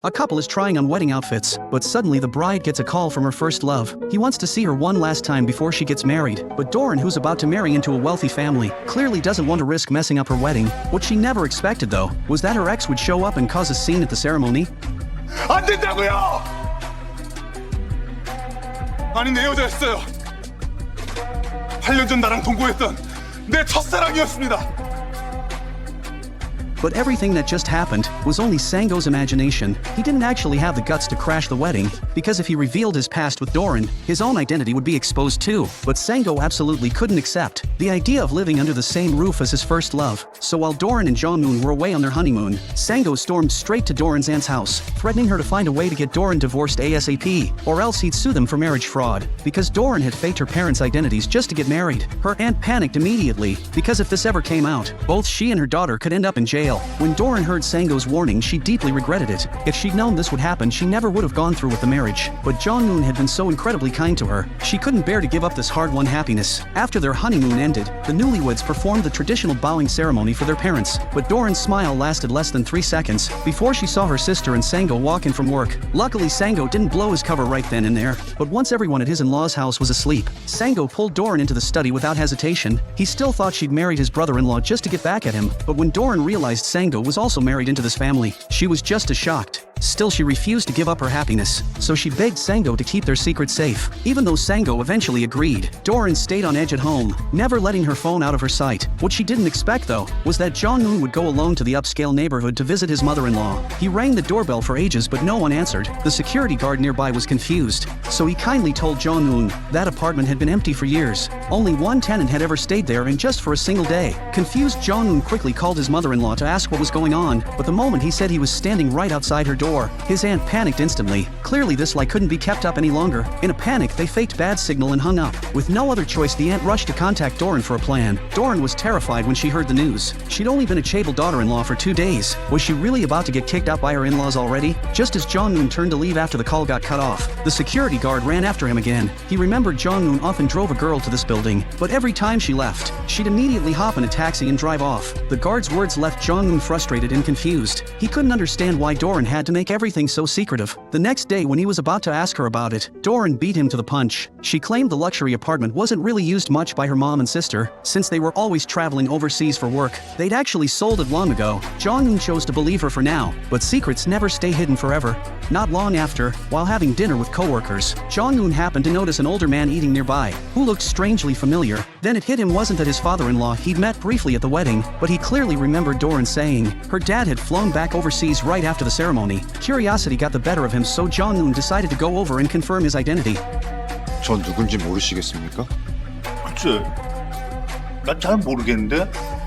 A couple is trying on wedding outfits, but suddenly the bride gets a call from her first love. He wants to see her one last time before she gets married, but Doran, who's about to marry into a wealthy family, clearly doesn't want to risk messing up her wedding. What she never expected, though, was that her ex would show up and cause a scene at the ceremony. 안 된다고요! 아니 내 여자였어요. 8년 전 나랑 동거했던 내 첫사랑이었습니다. But everything that just happened was only Sango's imagination. He didn't actually have the guts to crash the wedding, because if he revealed his past with Doran, his own identity would be exposed too. But Sango absolutely couldn't accept the idea of living under the same roof as his first love. So while Doran and Jongmoon were away on their honeymoon, Sango stormed straight to Doran's aunt's house, threatening her to find a way to get Doran divorced ASAP, or else he'd sue them for marriage fraud. Because Doran had faked her parents' identities just to get married, her aunt panicked immediately, because if this ever came out, both she and her daughter could end up in jail. When Doran heard Sango's warning, she deeply regretted it. If she'd known this would happen, she never would have gone through with the marriage. But Jongmoon had been so incredibly kind to her, she couldn't bear to give up this hard-won happiness. After their honeymoon ended, the newlyweds performed the traditional bowing ceremony for their parents. But Doran's smile lasted less than 3 seconds before she saw her sister and Sango walk in from work. Luckily, Sango didn't blow his cover right then and there. But once everyone at his in-laws' house was asleep, Sango pulled Doran into the study without hesitation. He still thought she'd married his brother-in-law just to get back at him. But when Doran realized Sango was also married into this family, she was just as shocked. Still, she refused to give up her happiness, so she begged Sango to keep their secret safe. Even though Sango eventually agreed, Doran stayed on edge at home, never letting her phone out of her sight. What she didn't expect, though, was that Jongmoon would go alone to the upscale neighborhood to visit his mother-in-law. He rang the doorbell for ages, but no one answered. The security guard nearby was confused, so he kindly told Jongmoon that apartment had been empty for years. Only one tenant had ever stayed there, and just for a single day. Confused, Jongmoon quickly called his mother-in-law to ask what was going on, but the moment he said he was standing right outside her door, his aunt panicked instantly. Clearly this lie couldn't be kept up any longer. In a panic, they faked bad signal and hung up. With no other choice, the aunt rushed to contact Doran for a plan. Doran was terrified when she heard the news. She'd only been a chaebol daughter-in-law for 2 days. Was she really about to get kicked out by her in-laws already? Just as Jongmoon turned to leave after the call got cut off, the security guard ran after him again. He remembered Jongmoon often drove a girl to this building, but every time she left, she'd immediately hop in a taxi and drive off. The guard's words left Jongmoon frustrated and confused. He couldn't understand why Doran had to make everything so secretive. The next day, when he was about to ask her about it, Doran beat him to the punch. She claimed the luxury apartment wasn't really used much by her mom and sister, since they were always traveling overseas for work. They'd actually sold it long ago. Jongmoon chose to believe her for now, but secrets never stay hidden forever. Not long after, while having dinner with coworkers, Jongmoon happened to notice an older man eating nearby, who looked strangely familiar. Then it hit him wasn't that his father-in-law he'd met briefly at the wedding, but he clearly remembered Doran saying her dad had flown back overseas right after the ceremony. Curiosity got the better of him, so Jongmoon decided to go over and confirm his identity. 전 누군지 모르시겠습니까? 글쎄, 난 잘 모르겠는데?